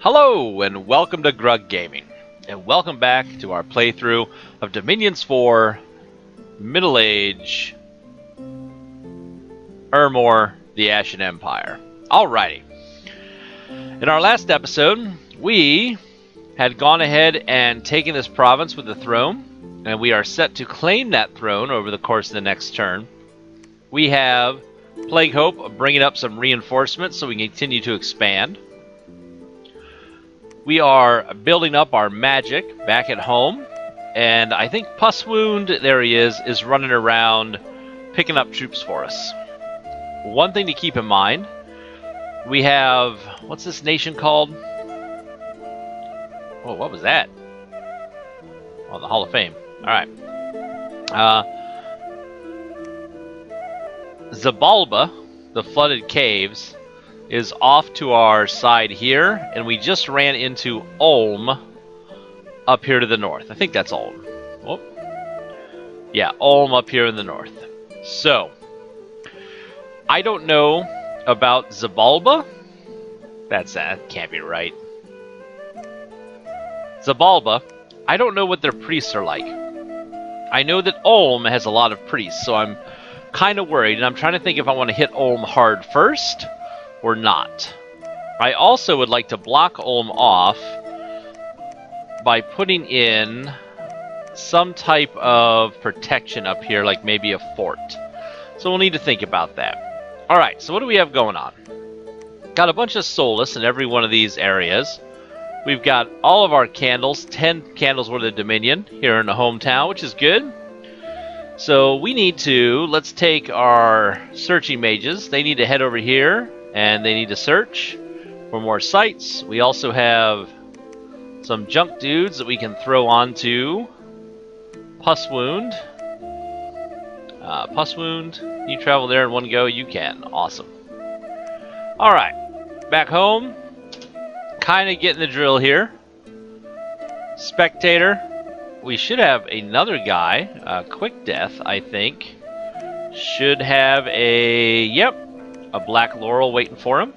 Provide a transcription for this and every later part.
Hello and welcome to Grug Gaming, and welcome back to our playthrough of Dominions 4 Middle Age Ermor, the Ashen Empire. Alrighty. In our last episode, we had gone ahead and taken this province with the throne, and we are set to claim that throne over the course of the next turn. We have Plague Hope bringing up some reinforcements so we can continue to expand. We are building up our magic back at home, and I think Pus Wound, there he is running around picking up troops for us. One thing to keep in mind, we have, what's this nation called? Oh, what was that? Oh, the Hall of Fame. Alright. Zabalba, the Flooded Caves, is off to our side here, and we just ran into Ulm up here to the north. I think that's Ulm. Oh. Yeah, Ulm up here in the north. So, I don't know about Zabalba. That can't be right. Zabalba, I don't know what their priests are like. I know that Ulm has a lot of priests, so I'm kind of worried, and I'm trying to think if I want to hit Ulm hard first or not. I also would like to block Ulm off by putting in some type of protection up here, like maybe a fort. So we'll need to think about that. Alright, so what do we have going on? Got a bunch of Solus in every one of these areas. We've got all of our candles, 10 candles worth of Dominion here in the hometown, which is good. So we need to, let's take our searching mages. They need to head over here, and they need to search for more sites. We also have some junk dudes that we can throw onto Pus Wound. Pus Wound, you travel there in one go? You can. Awesome. Alright, back home. Kind of getting the drill here. Spectator. We should have another guy. Quick Death, I think. Should have a... Yep. A Black Laurel waiting for him.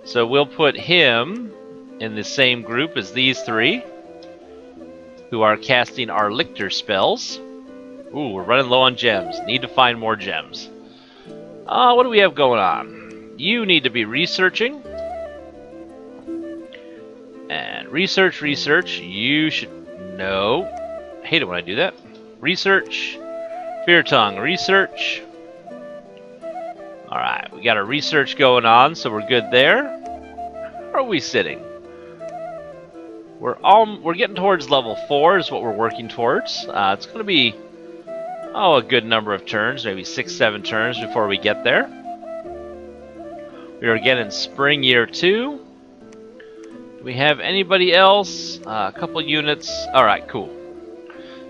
So we'll put him in the same group as these three, who are casting our Lictor spells. Ooh, we're running low on gems. Need to find more gems. What do we have going on? You need to be researching. And research. You should know. I hate it when I do that. Research. Fear Tongue. Research. Alright, we got our research going on, so we're good there. Where are we sitting? We're getting towards level 4 is what we're working towards. It's going to be, a good number of turns, maybe 6-7 turns before we get there. We are again in Spring Year 2. Do we have anybody else? A couple units. Alright, cool.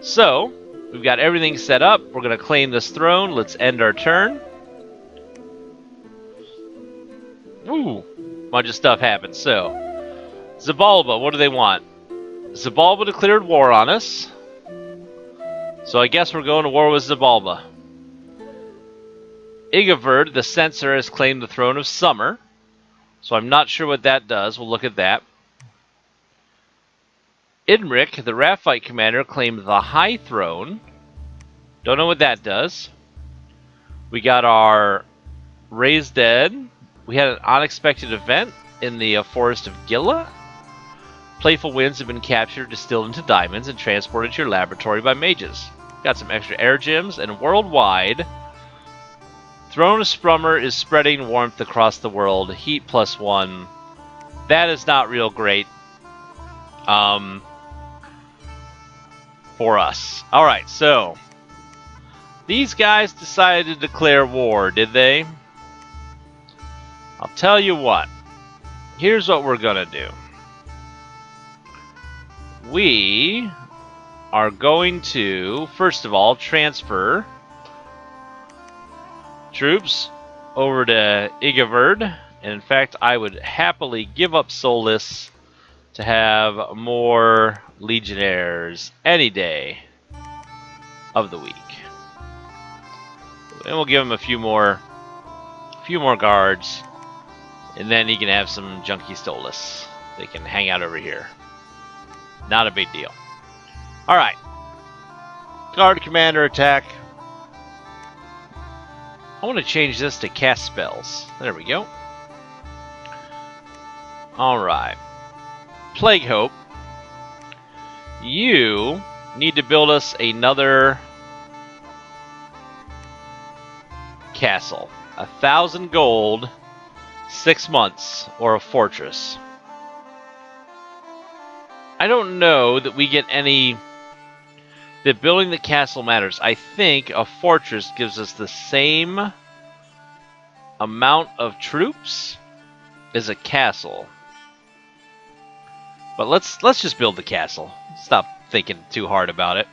So, we've got everything set up. We're going to claim this throne. Let's end our turn. Ooh, bunch of stuff happened. So, Zabalba, what do they want? Zabalba declared war on us. So I guess we're going to war with Zabalba. Igaverd, the censor, has claimed the throne of Summer. So I'm not sure what that does. We'll look at that. Idmric, the Raphite commander, claimed the High Throne. Don't know what that does. We got our Raised Dead. We had an unexpected event in the Forest of Gilla. Playful winds have been captured, distilled into diamonds, and transported to your laboratory by mages. Got some extra air gems, and worldwide, Throne of Sprummer is spreading warmth across the world. Heat +1. That is not real great for us. Alright, so these guys decided to declare war, did they? I'll tell you what. Here's what we're gonna do. We are going to, first of all, transfer troops over to Igaverd. And in fact, I would happily give up Solus to have more legionnaires any day of the week. And we'll give him a few more guards. And then he can have some junky Stolas. they can hang out over here. Not a big deal. Alright. Guard commander attack. I want to change this to cast spells. There we go. Alright. Plague Hope. You need to build us another castle. 1,000 gold, 6 months, or a fortress. I don't know that we get any... that building the castle matters. I think a fortress gives us the same amount of troops as a castle. But let's just build the castle. Stop thinking too hard about it.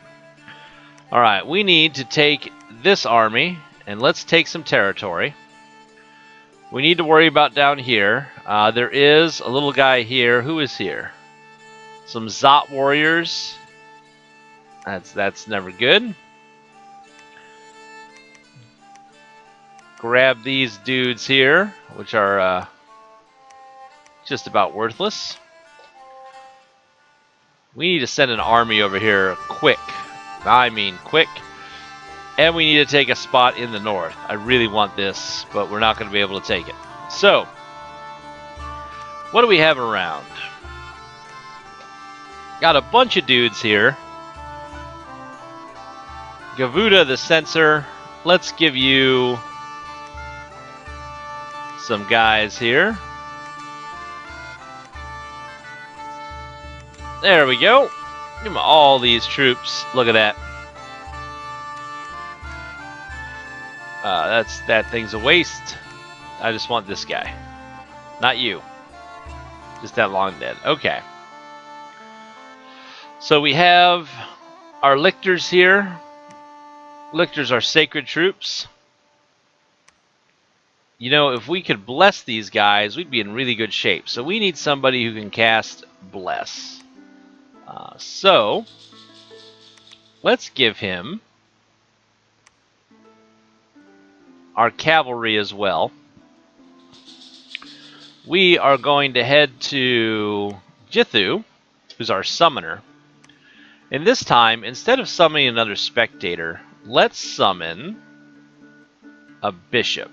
Alright, we need to take this army, and let's take some territory. We need to worry about down here. There is a little guy here. Who is here? Some Zot warriors. That's never good. Grab these dudes here, which are just about worthless. We need to send an army over here quick. I mean quick. And we need to take a spot in the north. I really want this, but we're not going to be able to take it. So, what do we have around? Got a bunch of dudes here. Gavuda the Censor. Let's give you some guys here. There we go. Give them all these troops. Look at that. That thing's a waste. I just want this guy. Not you. Just that long dead. Okay. So we have our lictors here. Lictors are sacred troops. You know, if we could bless these guys, we'd be in really good shape. So we need somebody who can cast bless. So let's give him our cavalry as well. We are going to head to Jithu, who's our summoner. And this time, instead of summoning another spectator, let's summon a bishop.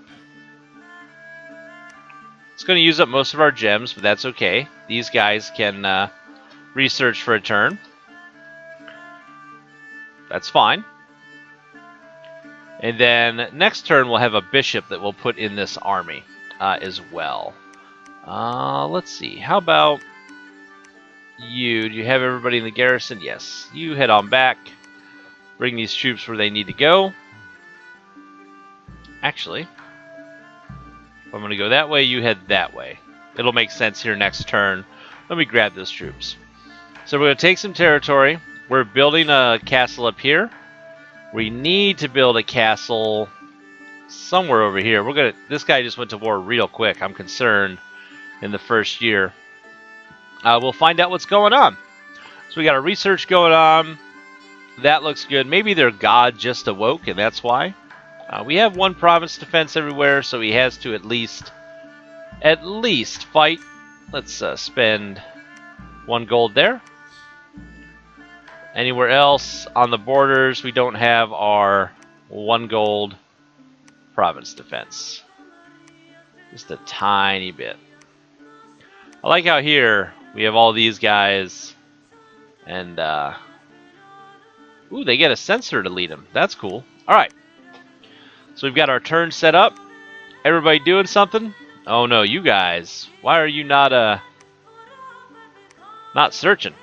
It's going to use up most of our gems, but that's okay. These guys can research for a turn. That's fine. And then next turn we'll have a bishop that we'll put in this army as well. Let's see. How about you? Do you have everybody in the garrison? Yes. You head on back. Bring these troops where they need to go. Actually, if I'm going to go that way, you head that way. It'll make sense here next turn. Let me grab those troops. So we're going to take some territory. We're building a castle up here. We need to build a castle somewhere over here. This guy just went to war real quick. I'm concerned in the first year. We'll find out what's going on. So we got our research going on. That looks good. Maybe their god just awoke, and that's why. We have one province defense everywhere, so he has to at least fight. Let's spend 1 gold there. Anywhere else on the borders, we don't have our 1 gold province defense. Just a tiny bit. I like how here we have all these guys, and ooh, they get a censor to lead them. That's cool. All right. So we've got our turn set up. Everybody doing something? Oh no, you guys. Why are you not searching?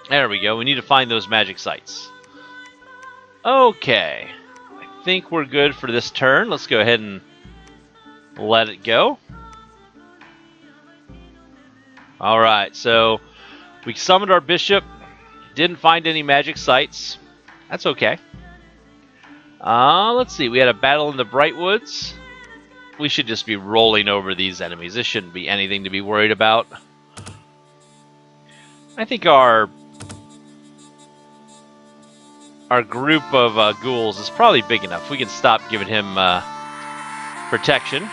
There we go. We need to find those magic sites. Okay. I think we're good for this turn. Let's go ahead and let it go. Alright, so we summoned our bishop. Didn't find any magic sites. That's okay. Let's see. We had a battle in the Brightwoods. We should just be rolling over these enemies. This shouldn't be anything to be worried about. I think our group of ghouls is probably big enough. We can stop giving him protection.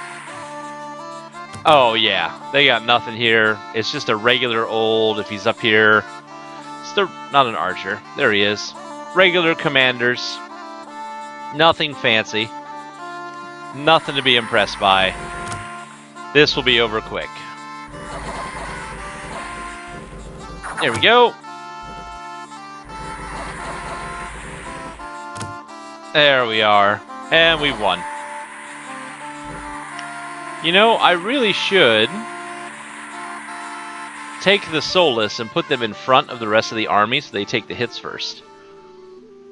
Oh, yeah. They got nothing here. It's just a regular old, if he's up here. It's not an archer. There he is. Regular commanders. Nothing fancy. Nothing to be impressed by. This will be over quick. There we go. There we are. And we won. You know, I really should take the Solus and put them in front of the rest of the army so they take the hits first.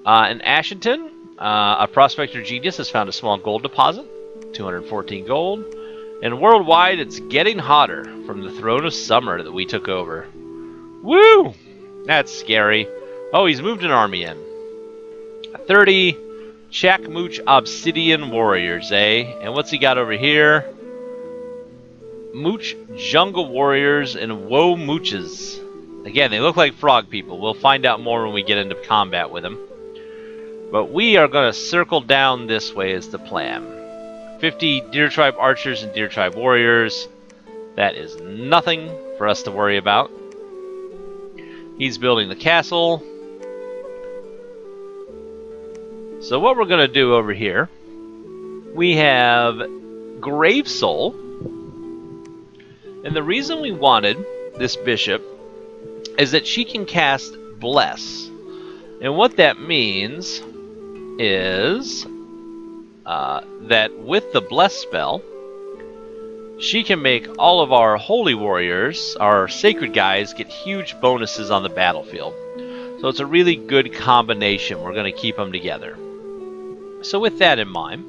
In Ashington, a prospector genius has found a small gold deposit, 214 gold. And worldwide, it's getting hotter from the throne of summer that we took over. Woo! That's scary. Oh, he's moved an army in. 30 Chakmooch Obsidian Warriors, eh? And what's he got over here? Mooch Jungle Warriors and Woe Mooches. Again, they look like frog people. We'll find out more when we get into combat with them. But we are going to circle down this way is the plan. 50 Deer Tribe Archers and Deer Tribe Warriors. That is nothing for us to worry about. He's building the castle. So what we're going to do over here, we have Grave Soul. And the reason we wanted this bishop is that she can cast Bless. And what that means is that with the Bless spell, she can make all of our holy warriors, our sacred guys, get huge bonuses on the battlefield. So it's a really good combination. We're going to keep them together. So with that in mind,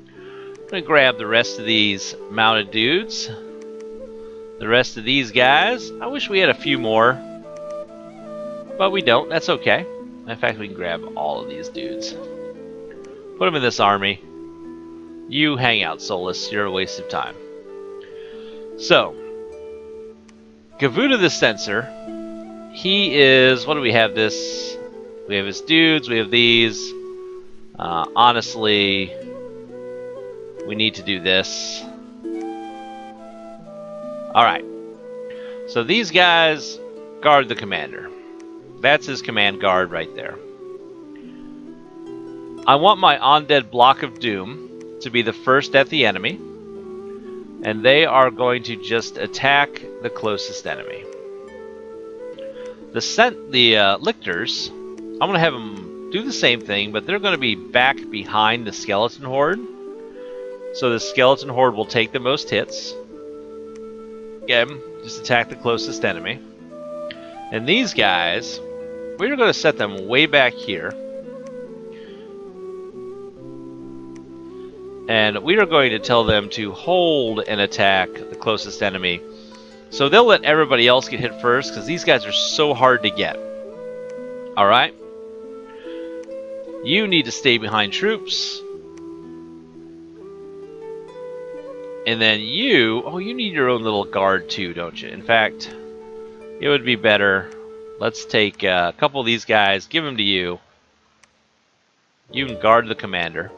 I'm going to grab the rest of these mounted dudes. The rest of these guys. I wish we had a few more, but we don't. That's okay. In fact, we can grab all of these dudes. Put them in this army. You hang out, Solus. You're a waste of time. So, Gavuda the Censor, he is, what do we have this? We have his dudes, we have these. Honestly, we need to do this. Alright, so these guys guard the commander. That's his command guard right there. I want my Undead Block of Doom to be the first at the enemy, and they are going to just attack the closest enemy. The Lictors, I'm going to have them do the same thing, but they're going to be back behind the Skeleton Horde. So the Skeleton Horde will take the most hits. Again, just attack the closest enemy. And these guys, we're going to set them way back here. And we are going to tell them to hold and attack the closest enemy. So they'll let everybody else get hit first, because these guys are so hard to get. Alright? You need to stay behind troops. And then you... Oh, you need your own little guard too, don't you? In fact, it would be better... Let's take a couple of these guys, give them to you. You can guard the commander.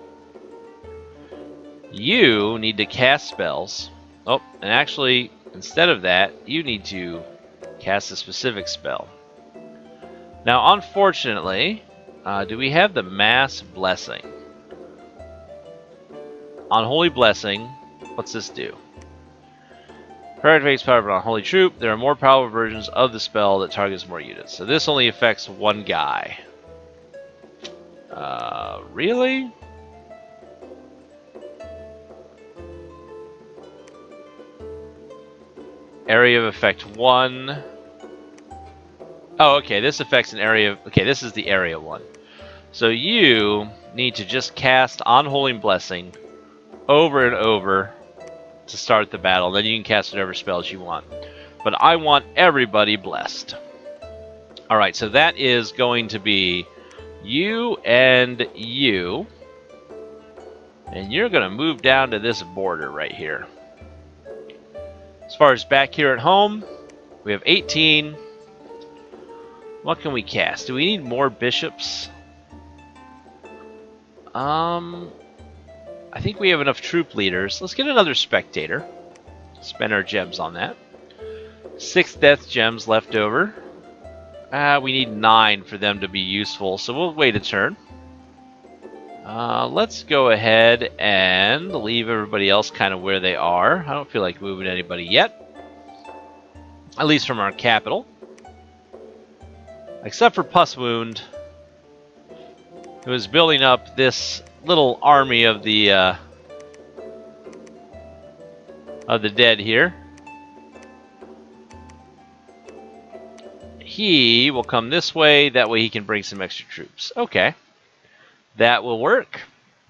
You need to cast spells. Oh, and actually, instead of that, you need to cast a specific spell. Now, unfortunately, do we have the Mass Blessing? On Holy Blessing, what's this do? Prior activates power on Holy Troop. There are more powerful versions of the spell that targets more units. So this only affects one guy. Really? Area of effect 1. Oh, okay, this affects an area of... Okay, this is the area 1. So you need to just cast Unholy Blessing over and over to start the battle. Then you can cast whatever spells you want. But I want everybody blessed. Alright, so that is going to be you and you. And you're going to move down to this border right here. As far as back here at home, we have 18. What can we cast? Do we need more bishops? I think we have enough troop leaders. Let's get another spectator. Spend our gems on that. 6 death gems left over. We need 9 for them to be useful, so we'll wait a turn. Let's go ahead and leave everybody else kind of where they are. I don't feel like moving anybody yet. At least from our capital. Except for Puss Wound, who is building up this little army of the dead here. He will come this way, that way he can bring some extra troops. Okay. That will work.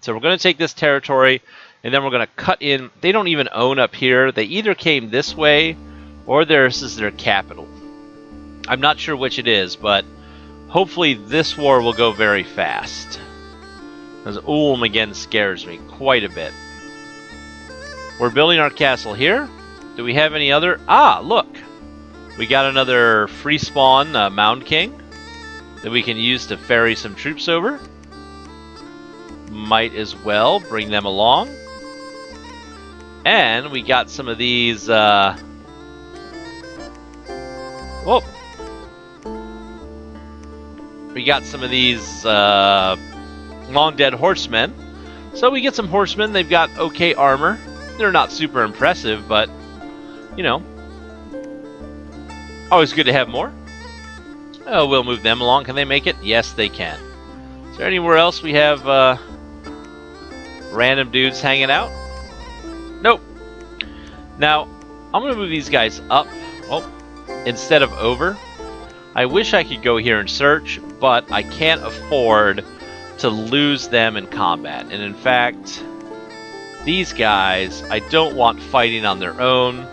So we're going to take this territory, and then we're going to cut in. They don't even own up here. They either came this way, or this is their capital. I'm not sure which it is, but hopefully this war will go very fast. Because Ulm again scares me quite a bit. We're building our castle here. Do we have any other? Ah, look! We got another free spawn Mound King that we can use to ferry some troops over. Might as well bring them along. And we got some of these... Whoa! We got some of these long dead horsemen. So we get some horsemen. They've got okay armor. They're not super impressive, but, you know, always good to have more. Oh, we'll move them along. Can they make it? Yes, they can. Is there anywhere else we have random dudes hanging out? Nope. Now, I'm going to move these guys up instead of over. I wish I could go here and search, but I can't afford to lose them in combat. And in fact, these guys, I don't want fighting on their own.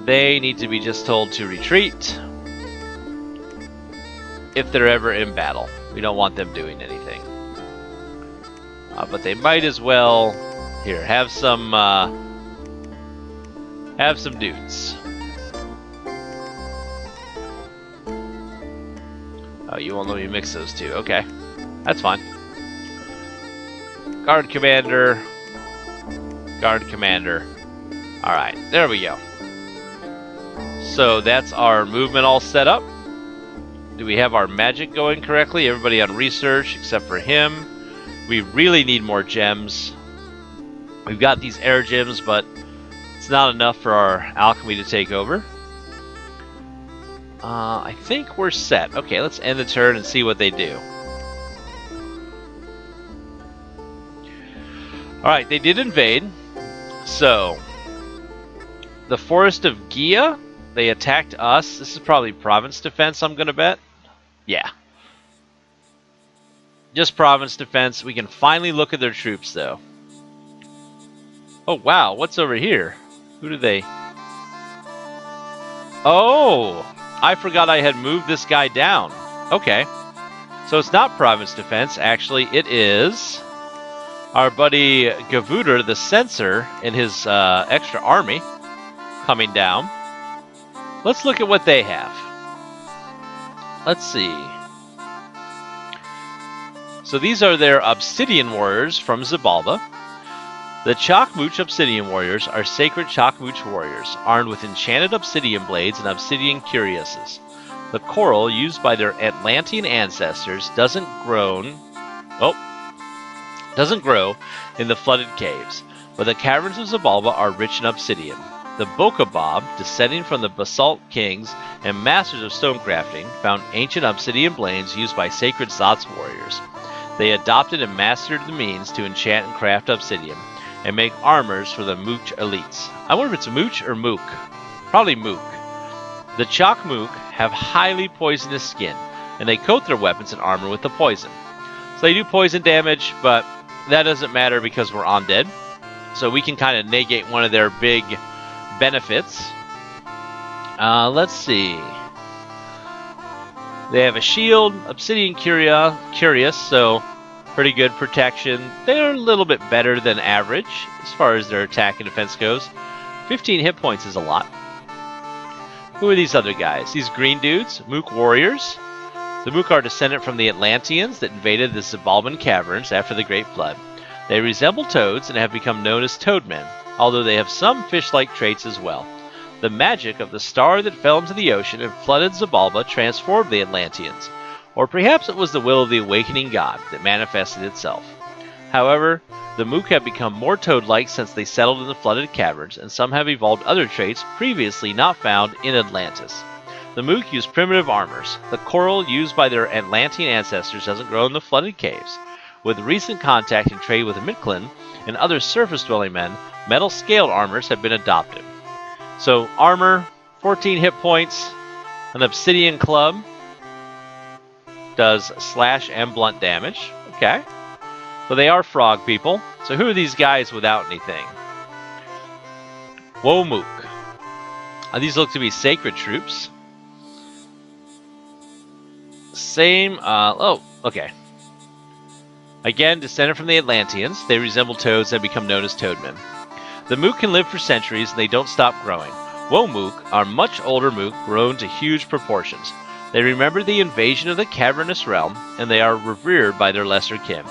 They need to be just told to retreat if they're ever in battle. We don't want them doing anything. But they might as well, here, have some dudes. Oh, you won't let me mix those two. Okay, that's fine. Guard commander. Guard commander. Alright, there we go. So that's our movement all set up. Do we have our magic going correctly? Everybody on research except for him. We really need more gems. We've got these air gems, but it's not enough for our alchemy to take over. I think we're set. Okay, let's end the turn and see what they do. Alright, they did invade. So, the Forest of Gia, they attacked us. This is probably province defense, I'm going to bet. Yeah. Just province defense. We can finally look at their troops, though. Oh, wow. What's over here? Who do they... Oh! I forgot I had moved this guy down. Okay. So it's not province defense. Actually, it is our buddy Gavudr, the censor, and his extra army coming down. Let's look at what they have. Let's see. So these are their Obsidian Warriors from Xibalba. The Chakmuch Obsidian Warriors are sacred Chakmuch warriors, armed with enchanted obsidian blades and obsidian cuirasses. The coral used by their Atlantean ancestors doesn't grow in the flooded caves, but the caverns of Xibalba are rich in obsidian. The Bokobob, descending from the Basalt Kings and masters of stonecrafting, found ancient obsidian blades used by sacred Zatz warriors. They adopted and mastered the means to enchant and craft obsidian, and make armors for the Mooch elites. I wonder if it's Mooch or Mook. Probably Mook. The Chakmook have highly poisonous skin, and they coat their weapons and armor with the poison. So they do poison damage, but that doesn't matter because we're undead. So we can kind of negate one of their big benefits. Let's see. They have a shield, obsidian curious, so pretty good protection. They're a little bit better than average as far as their attack and defense goes. 15 hit points is a lot. Who are these other guys? These green dudes, Mook warriors. The Mook are descendant from the Atlanteans that invaded the Xibalban caverns after the Great Flood. They resemble toads and have become known as toadmen. although they have some fish-like traits as well. The magic of the star that fell into the ocean and flooded Zabalba transformed the Atlanteans, or perhaps it was the will of the awakening god that manifested itself. However, the Mook have become more toad-like since they settled in the flooded caverns, and some have evolved other traits previously not found in Atlantis. The Mook use primitive armors. The coral used by their Atlantean ancestors doesn't grow in the flooded caves. With recent contact and trade with Mictlan and other surface-dwelling men, metal scaled armors have been adopted. So, armor, 14 hit points, an obsidian club, does slash and blunt damage. Okay. So they are frog people. So who are these guys without anything? Womook. These look to be sacred troops. Same, oh, okay. Again, descended from the Atlanteans, they resemble toads and become known as toadmen. The Mook can live for centuries and they don't stop growing. Womook are much older Mook grown to huge proportions. They remember the invasion of the cavernous realm, and they are revered by their lesser kin.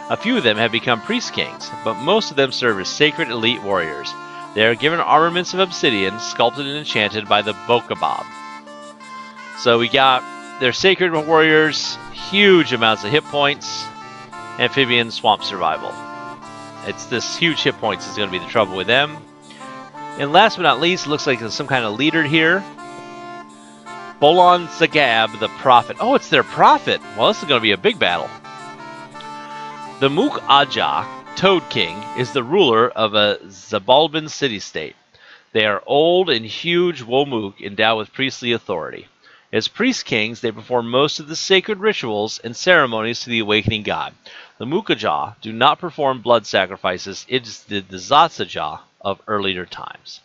A few of them have become priest kings, but most of them serve as sacred elite warriors. They are given armaments of obsidian, sculpted and enchanted by the Bokabob. So we got their sacred warriors, huge amounts of hit points, amphibian swamp survival. It's this huge hit points is going to be the trouble with them. And last but not least, it looks like there's some kind of leader here. Bolon Zagab, the prophet. Oh, it's their prophet. Well, this is going to be a big battle. The Mook Aja, Toad King, is the ruler of a Zabalban city-state. They are old and huge Womook endowed with priestly authority. As priest kings, they perform most of the sacred rituals and ceremonies to the awakening god. The Mookaja do not perform blood sacrifices. It is the Zatsaja of earlier times.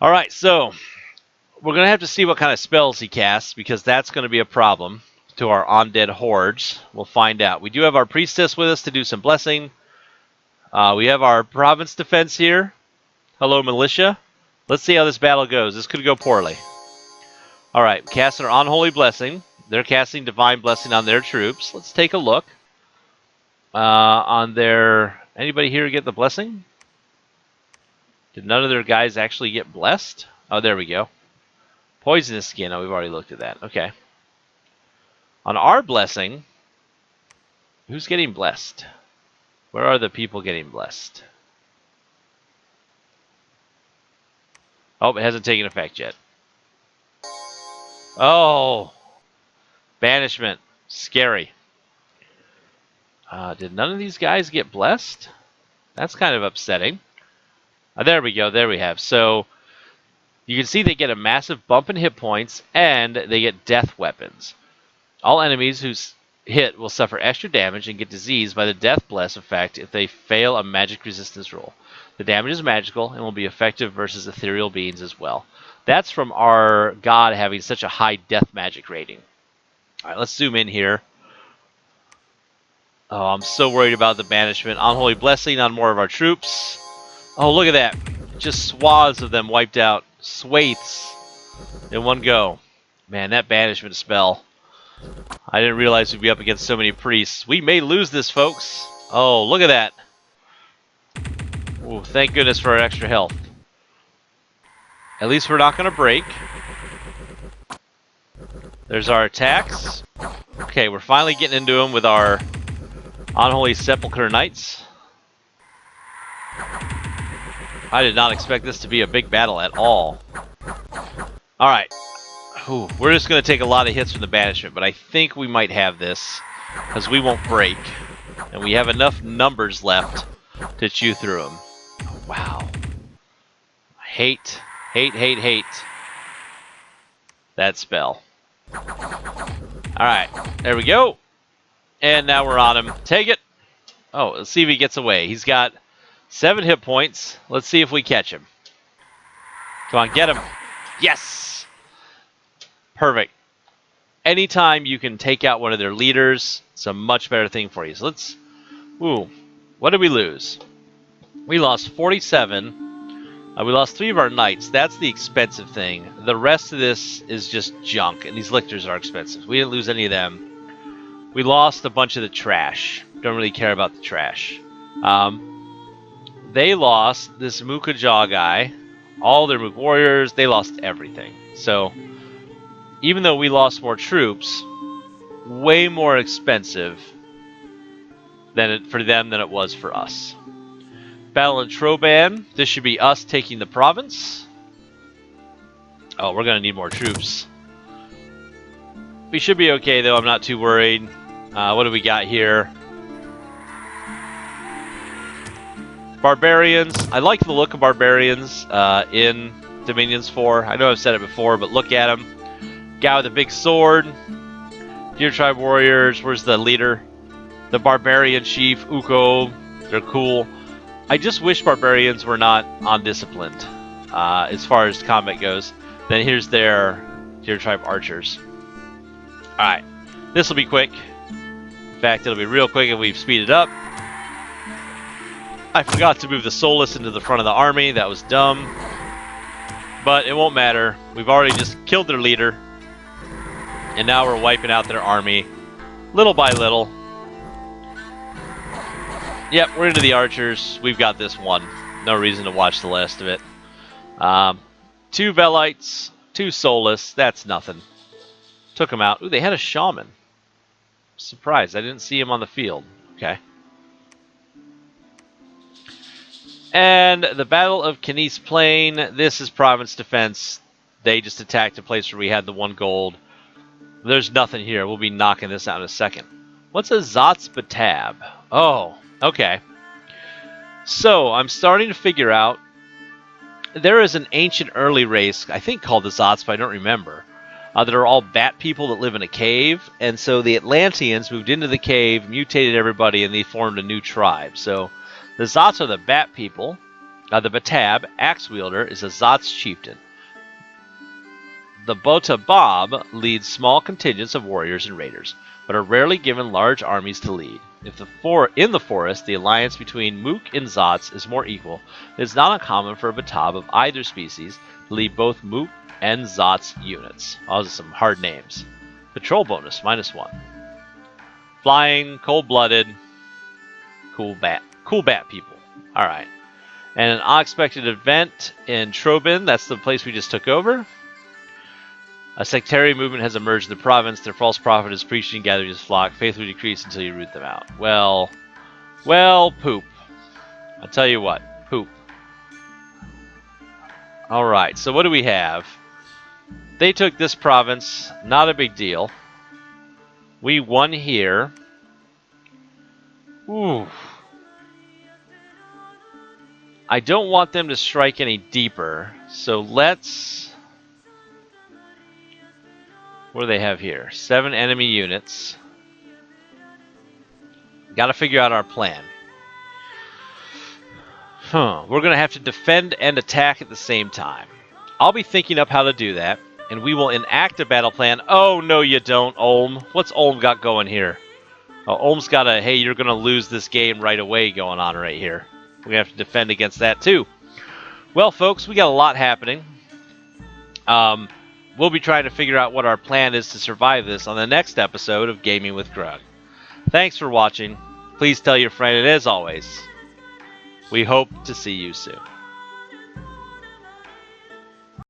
Alright, so we're going to have to see what kind of spells he casts, because that's going to be a problem to our undead hordes. We'll find out. We do have our priestess with us to do some blessing. We have our province defense here. Hello, militia. Let's see how this battle goes. This could go poorly. Alright, casting our unholy blessing. They're casting divine blessing on their troops. Let's take a look. On their... Anybody here get the blessing? Did none of their guys actually get blessed? Oh, there we go. Poisonous skin. Oh, we've already looked at that. Okay. On our blessing, who's getting blessed? Where are the people getting blessed? Oh, it hasn't taken effect yet. Oh! Banishment. Scary. Did none of these guys get blessed? That's kind of upsetting. There we go. There we have. So, you can see they get a massive bump in hit points, and they get death weapons. All enemies whose hit will suffer extra damage and get diseased by the death bless effect if they fail a magic resistance roll. The damage is magical and will be effective versus ethereal beings as well. That's from our god having such a high death magic rating. Alright, let's zoom in here. Oh, I'm so worried about the banishment. Unholy blessing on more of our troops. Oh, look at that. Just swaths of them wiped out. Swathes in one go. Man, that banishment spell. I didn't realize we'd be up against so many priests. We may lose this, folks. Oh, look at that. Ooh, thank goodness for our extra health. At least we're not going to break. There's our attacks. Okay, we're finally getting into them with our Unholy Sepulchre Knights. I did not expect this to be a big battle at all. Alright. We're just going to take a lot of hits from the banishment, but I think we might have this, because we won't break. And we have enough numbers left to chew through them. Oh, wow. Hate that spell. Alright, there we go. And now we're on him. Take it. Oh, let's see if he gets away. He's got 7 hit points. Let's see if we catch him. Come on, get him. Yes! Perfect. Anytime you can take out one of their leaders, it's a much better thing for you. So let's... Ooh, what did we lose? We lost 47. We lost 3 of our knights. That's the expensive thing. The rest of this is just junk, and these lictors are expensive. We didn't lose any of them. We lost a bunch of the trash. Don't really care about the trash. They lost this Mukajaw guy, all their Mook warriors, they lost everything. So, even though we lost more troops, way more expensive for them than it was for us. Battle in Troban, this should be us taking the province. Oh, we're going to need more troops. We should be okay, though. I'm not too worried. What do we got here? Barbarians. I like the look of barbarians in Dominions 4. I know I've said it before, but look at them. Guy with a big sword. Deer Tribe Warriors. Where's the leader? The Barbarian Chief, Uko. They're cool. I just wish Barbarians were not undisciplined as far as combat goes. Then here's their Deer Tribe Archers. Alright. This will be quick. In fact, it'll be real quick if we've speeded up. I forgot to move the Solus into the front of the army. That was dumb. But it won't matter. We've already just killed their leader. And now we're wiping out their army. Little by little. Yep, we're into the archers. We've got this one. No reason to watch the last of it. 2 Velites. 2 Solus. That's nothing. Took them out. Ooh, they had a shaman. Surprised. I didn't see him on the field. Okay. And the Battle of Canis Plain. This is province defense. They just attacked a place where we had the 1 gold. There's nothing here. We'll be knocking this out in a second. What's a Zotz Batab? Oh, okay. So, I'm starting to figure out. There is an ancient early race, I think called the Zotz, but I don't remember. That are all bat people that live in a cave. And so the Atlanteans moved into the cave, mutated everybody, and they formed a new tribe. So the Zotz are the bat people. The Batab, axe wielder, is a Zotz chieftain. The Botabab leads small contingents of warriors and raiders, but are rarely given large armies to lead. If in the forest, the alliance between Mook and Zotz is more equal, it is not uncommon for a Batab of either species to lead both Mook and Zotz units. Oh, those are some hard names. Patrol bonus, -1. Flying, cold-blooded, cool bat people. Alright. And an unexpected event in Trobin, that's the place we just took over. A sectarian movement has emerged in the province. Their false prophet is preaching and gathering his flock. Faith will decrease until you root them out. Well, poop. I'll tell you what, poop. Alright, so what do we have? They took this province, not a big deal. We won here. Ooh. I don't want them to strike any deeper, so let's... What do they have here? 7 enemy units. Gotta figure out our plan. We're gonna have to defend and attack at the same time. I'll be thinking up how to do that, and we will enact a battle plan. Oh, no you don't, Ulm. What's Ulm got going here? Oh, Ulm's got a, hey, you're gonna lose this game right away going on right here. We're gonna have to defend against that too. Well, folks, we got a lot happening. We'll be trying to figure out what our plan is to survive this on the next episode of Gaming with Grug. Thanks for watching. Please tell your friend, and as always, we hope to see you soon.